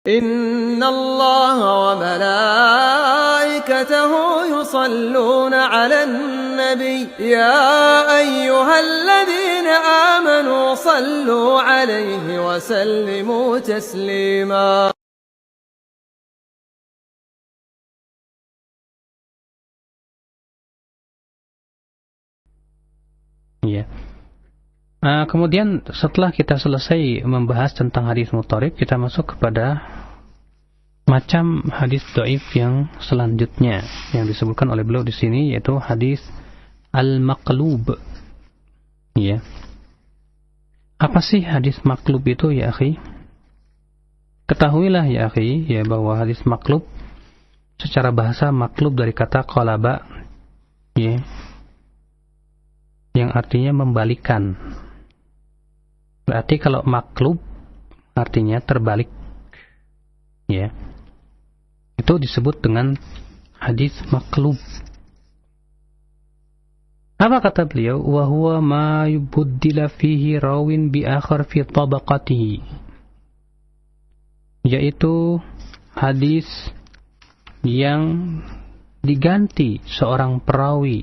إن الله وملائكته يصلون على النبي يا أيها الذين آمنوا صلوا عليه وسلموا تسليما. Ya. Kemudian setelah kita selesai membahas tentang hadis mutharib, kita masuk kepada macam hadis dhaif yang selanjutnya yang disebutkan oleh beliau di sini, yaitu hadis al-maqlub. Ya. Apa sih hadis maqlub itu ya akhi? Ketahuilah ya akhi, ya, bahwa hadis maqlub secara bahasa maqlub dari kata qalaba, ya, yang artinya membalikan. Berarti kalau maqlub artinya terbalik, ya, itu disebut dengan hadis maqlub. Apa kata beliau? Wa huwa ma yubaddila fihi rawin bi akhar fi tabaqatihi, yaitu hadis yang diganti seorang perawi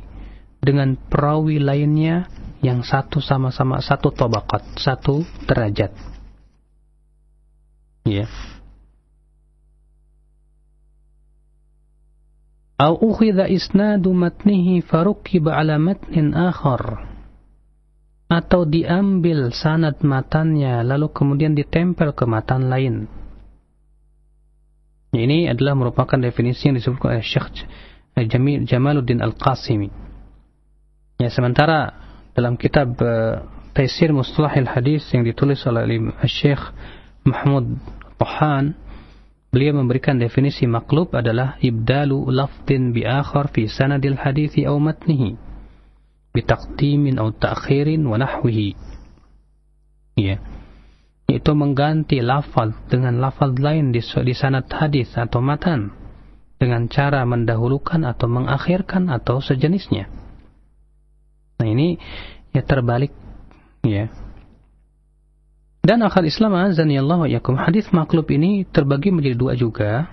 dengan perawi lainnya yang satu sama-sama satu tabaqat, satu derajat. Ya. Au ukhidha isnadu matnihi farukiba ala matnin akhar, atau diambil sanad matannya lalu kemudian ditempel ke matan lain. Ini adalah merupakan definisi yang disebutkan oleh Syekh Jamaluddin Al-Qasimi. Ya, sementara dalam kitab Taisir Mustalahil Hadis yang ditulis oleh Syekh Mahmud Tahan, beliau memberikan definisi maqlub adalah ibdalu lafdin bi akhar fi sanadil hadithi aw matnihi bi taqdimin aw ta'khirin wa nahwihi. Ya. Itu mengganti lafaz dengan lafaz lain di sanad hadis atau matan dengan cara mendahulukan atau mengakhirkan atau sejenisnya. Nah, ini ya terbalik, ya. Dan akhal Islam azani Allah wa yakum, hadis maqlub ini terbagi menjadi dua juga.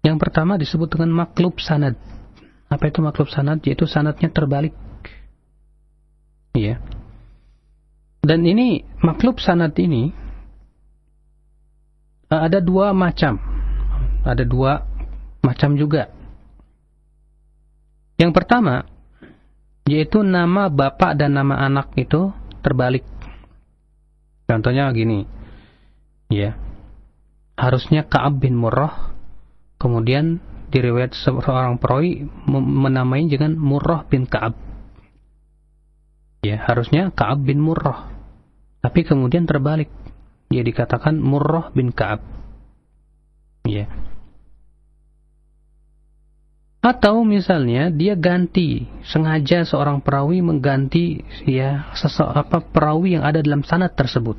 Yang pertama disebut dengan maqlub sanad. Apa itu maqlub sanad? Yaitu sanadnya terbalik. Ya. Dan ini maqlub sanad ini ada dua macam. Ada dua macam juga. Yang pertama yaitu nama bapak dan nama anak itu terbalik. Contohnya gini, ya, harusnya Ka'ab bin Murrah, kemudian diriwayat seorang perawi menamai dengan Murrah bin Ka'ab. Ya, harusnya Ka'ab bin Murrah, tapi kemudian terbalik, dia dikatakan Murrah bin Ka'ab. Ya. Atau misalnya dia ganti, sengaja seorang perawi mengganti ya perawi yang ada dalam sanad tersebut.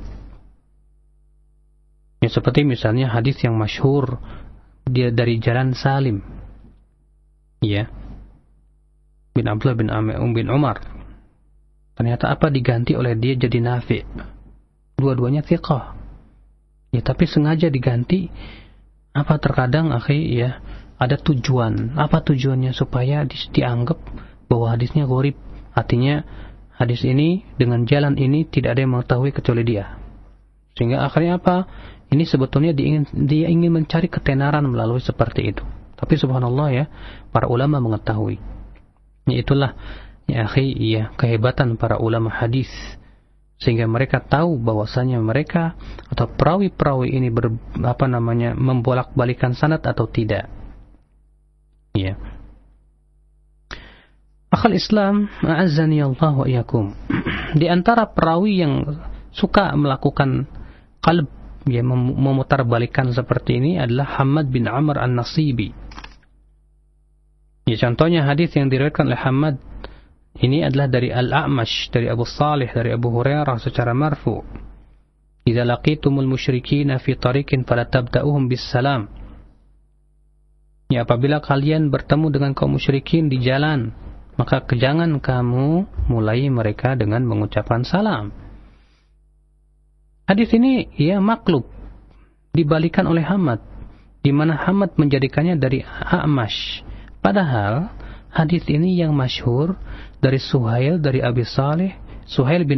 Ya, seperti misalnya hadis yang masyhur dia dari jalan Salim, ya, bin Abdullah bin Umar. Ternyata apa diganti oleh dia jadi Nafi'. Dua-duanya thiqah. Ya, tapi sengaja diganti. Apa terkadang akhi, ya, ada tujuan. Apa tujuannya? Supaya dianggap bahwa hadisnya gharib. Artinya hadis ini dengan jalan ini tidak ada yang mengetahui kecuali dia. Sehingga akhirnya apa? Ini sebetulnya dia ingin mencari ketenaran melalui seperti itu. Tapi subhanallah ya, para ulama mengetahui. Ya, itulah ya akhi, ya, kehebatan para ulama hadis. Sehingga mereka tahu bahwasanya mereka atau perawi-perawi ini membolak-balikan sanad atau tidak. Ya. Akhal Islam, a'azzani Allah wa iyyakum. Di antara perawi yang suka melakukan qalb, ya, memutarbalikan seperti ini adalah Hammad bin Amr an-Nasibi. Ya, contohnya hadis yang diriwayatkan oleh Hammad ini adalah dari Al-A'mash, dari Abu Salih, dari Abu Hurairah secara marfu. Idza laqitumul musyrikina fi tariqin fala tabda'uhum bis salam. Ya, apabila kalian bertemu dengan kaum musyrikin di jalan, maka jangan kamu mulai mereka dengan mengucapkan salam. Hadis ini ya maklub, dibalikan oleh Hammad, di mana Hammad menjadikannya dari A'mash. Padahal hadis ini yang masyhur dari Suhail bin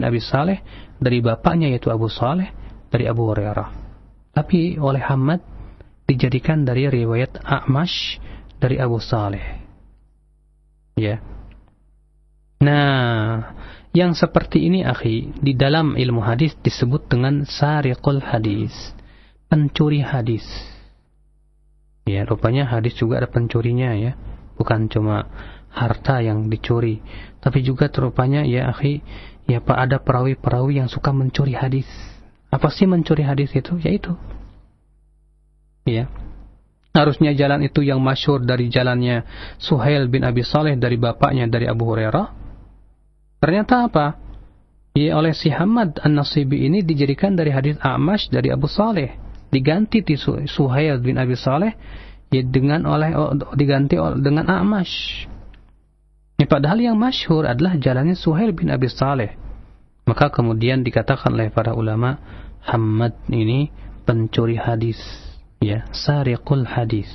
Abi Saleh dari bapaknya yaitu Abu Saleh dari Abu Hurairah. Tapi oleh Hammad dijadikan dari riwayat A'mash dari Abu Saleh. Ya. Nah, yang seperti ini akhi, di dalam ilmu hadis disebut dengan sariqul hadis, pencuri hadis. Ya, rupanya hadis juga ada pencurinya ya. Bukan cuma harta yang dicuri, tapi juga rupanya ya akhi, ya Pak, ada perawi-perawi yang suka mencuri hadis. Apa sih mencuri hadis itu? Yaitu ya, harusnya jalan itu yang masyhur dari jalannya Suhail bin Abi Saleh dari bapaknya dari Abu Hurairah. Ternyata apa? Ya, oleh si Hammad An-Nasibi ini dijadikan dari hadis A'mash dari Abu Saleh, diganti di Suhail bin Abi Saleh ya diganti dengan A'mash. Ya, padahal yang masyhur adalah jalannya Suhail bin Abi Saleh. Maka kemudian dikatakan oleh para ulama, Hammad ini pencuri hadis, ya, sariqul hadis.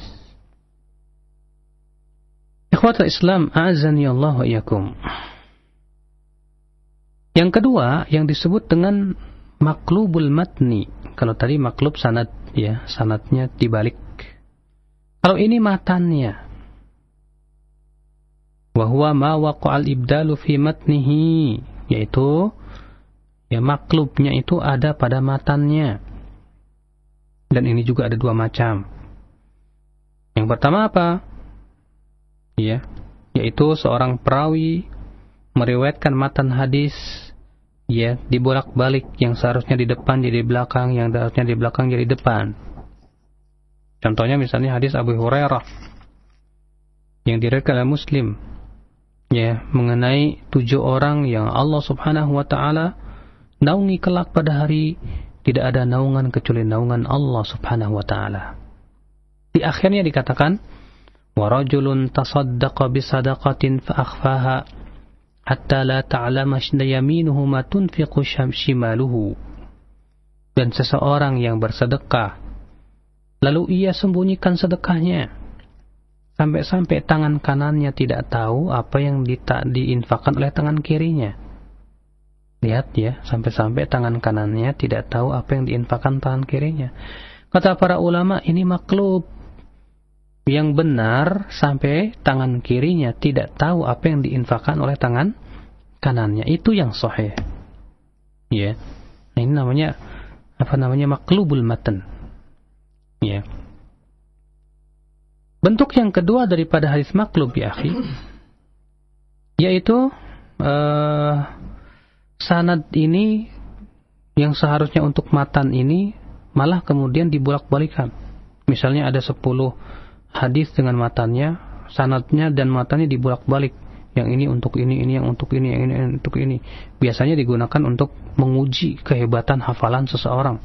Ikhwatul Islam, a'azzani Allah wa iyyakum. Yang kedua yang disebut dengan maklubul matni. Kalau tadi maklub sanad, ya, sanadnya dibalik. Kalau ini matannya, wa huwa ma waqa'al ibdalu fi matnihi, yaitu ya maklubnya itu ada pada matannya. Dan ini juga ada dua macam. Yang pertama apa? Ya, yaitu seorang perawi meriwayatkan matan hadis ya dibolak-balik, yang seharusnya di depan jadi belakang, yang seharusnya di belakang jadi depan. Contohnya misalnya hadis Abu Hurairah yang diriwayatkan oleh Muslim ya mengenai 7 orang yang Allah Subhanahu wa taala naungi kelak pada hari tidak ada naungan kecuali naungan Allah Subhanahu wa taala. Di akhirnya dikatakan wa rajulun tasaddaqa bi sadaqatin fa akhfaha hatta la ta'lama yaminuhu ma tunfiqu shimaluhu. Dan seseorang yang bersedekah lalu ia sembunyikan sedekahnya sampai-sampai tangan kanannya tidak tahu apa yang diinfakkan oleh tangan kirinya. Lihat ya, sampai-sampai tangan kanannya tidak tahu apa yang diinfakkan tangan kirinya. Kata para ulama, ini maklub. Yang benar sampai tangan kirinya tidak tahu apa yang diinfakkan oleh tangan kanannya. Itu yang sahih. Ya. Nah, ini namanya maklubul matan. Ya. Bentuk yang kedua daripada hadis maklub ya akhi, yaitu sanad ini yang seharusnya untuk matan ini malah kemudian dibolak-balikan. Misalnya ada 10 hadis dengan matannya, sanadnya dan matannya dibolak-balik. Yang ini untuk ini yang untuk ini, yang ini untuk ini. Biasanya digunakan untuk menguji kehebatan hafalan seseorang.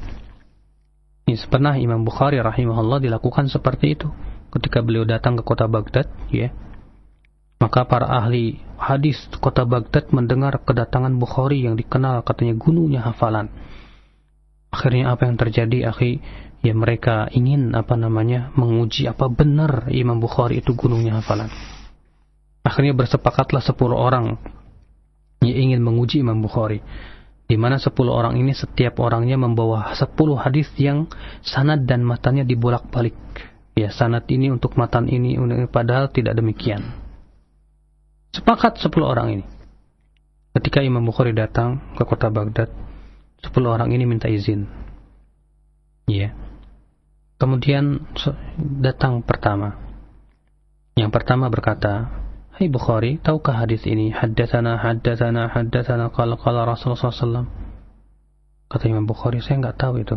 Ini pernah Imam Bukhari rahimahullah dilakukan seperti itu. Ketika beliau datang ke kota Baghdad, ya, maka para ahli hadis kota Baghdad mendengar kedatangan Bukhari yang dikenal katanya gunungnya hafalan. Akhirnya apa yang terjadi, akhi? Ya mereka ingin menguji apa benar Imam Bukhari itu gunungnya hafalan. Akhirnya bersepakatlah 10 orang yang ingin menguji Imam Bukhari, di mana 10 orang ini setiap orangnya membawa 10 hadis yang sanad dan matanya dibolak-balik. Ya, sanad ini untuk matan ini, padahal tidak demikian. Sepakat 10 orang ini. Ketika Imam Bukhari datang ke kota Baghdad, 10 orang ini minta izin. Ya. Kemudian datang pertama. Yang pertama berkata, "Hai Bukhari, tahukah hadis ini? Haddatsana qala Rasulullah SAW." Kata Imam Bukhari, "Saya enggak tahu itu."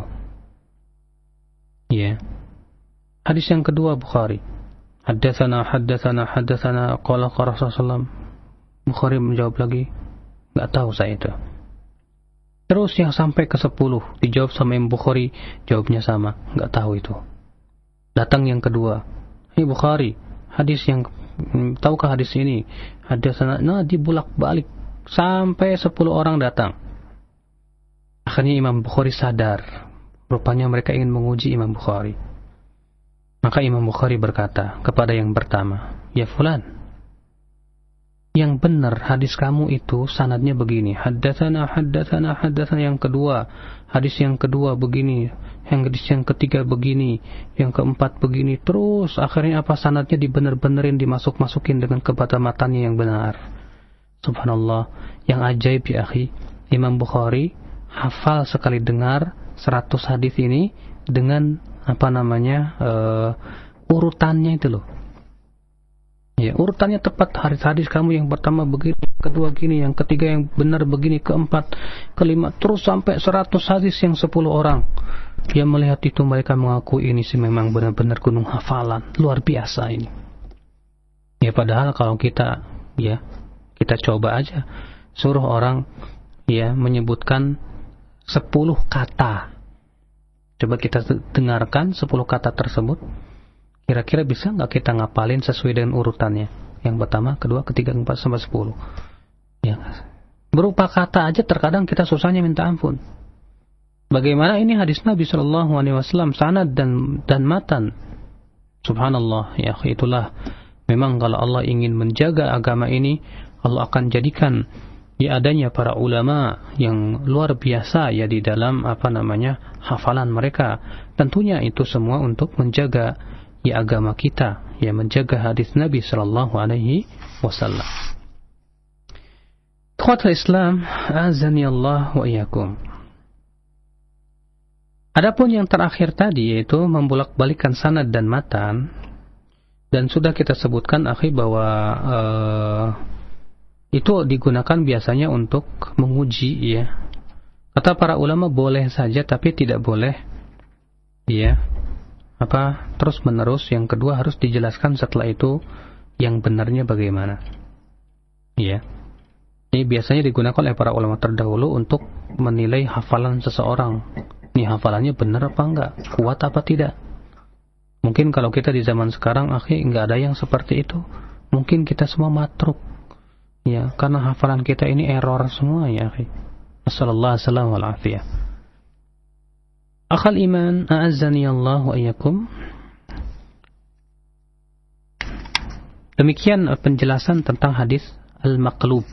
Ya. Hadis yang kedua Bukhari, "Haddatsana qala Rasulullah SAW." Bukhari menjawab lagi, "Enggak tahu saya itu." Terus yang sampai ke 10 dijawab sama Imam Bukhari, jawabnya sama, enggak tahu itu. Datang yang kedua, "Hai Bukhari, hadis yang tahukah hadis ini?" Haddatsana, dibulak-balik sampai 10 orang datang. Akhirnya Imam Bukhari sadar Rupanya mereka ingin menguji Imam Bukhari. Maka Imam Bukhari berkata kepada yang pertama, "Ya fulan, yang benar hadis kamu itu sanadnya begini. Haddatsana. Yang kedua, hadis yang kedua begini. Hadis yang ketiga begini. Yang keempat begini. Terus akhirnya apa, sanadnya dibener-benerin, dimasuk-masukin dengan kepada matanya yang benar." Subhanallah, yang ajaib ya akhi, Imam Bukhari hafal sekali dengar 100 hadis ini dengan urutannya itu loh. Ya, urutannya tepat. Hadis kamu yang pertama begini, yang kedua gini, yang ketiga yang benar begini, keempat, kelima, terus sampai 100 hadis yang 10 orang. Yang melihat itu mereka mengaku ini sih memang benar-benar gunung hafalan, luar biasa ini. Ya padahal kalau kita coba aja suruh orang menyebutkan 10 kata. Coba kita dengarkan 10 kata tersebut. Kira-kira bisa nggak kita ngapalin sesuai dengan urutannya? Yang pertama, kedua, ketiga, keempat, sampai 10. Ya, berupa kata aja terkadang kita susahnya minta ampun. Bagaimana ini hadis Nabi Shallallahu Alaihi Wasallam, sanad dan matan. Subhanallah, ya itulah. Memang kalau Allah ingin menjaga agama ini, Allah akan jadikan adanya para ulama yang luar biasa di dalam hafalan mereka. Tentunya itu semua untuk menjaga agama kita, menjaga hadis Nabi sallallahu alaihi wasallam. Ikhwatul Islam, azani Allah wa iyyakum. Adapun yang terakhir tadi, yaitu membolak-balikan sanad dan matan, dan sudah kita sebutkan akhi bahwa itu digunakan biasanya untuk menguji Kata para ulama boleh saja, tapi tidak boleh terus menerus. Yang kedua harus dijelaskan setelah itu yang benarnya bagaimana. Ini biasanya digunakan oleh para ulama terdahulu untuk menilai hafalan seseorang. Ini hafalannya benar apa enggak, kuat apa tidak. Mungkin kalau kita di zaman sekarang akhi enggak ada yang seperti itu. Mungkin kita semua matruk. Karena hafalan kita ini error semua ya akhi. Wassallallahu alaihi wa afiyah. Akhal iman, a'azzani Allah wa iyyakum. Demikian penjelasan tentang hadis al-maqlub.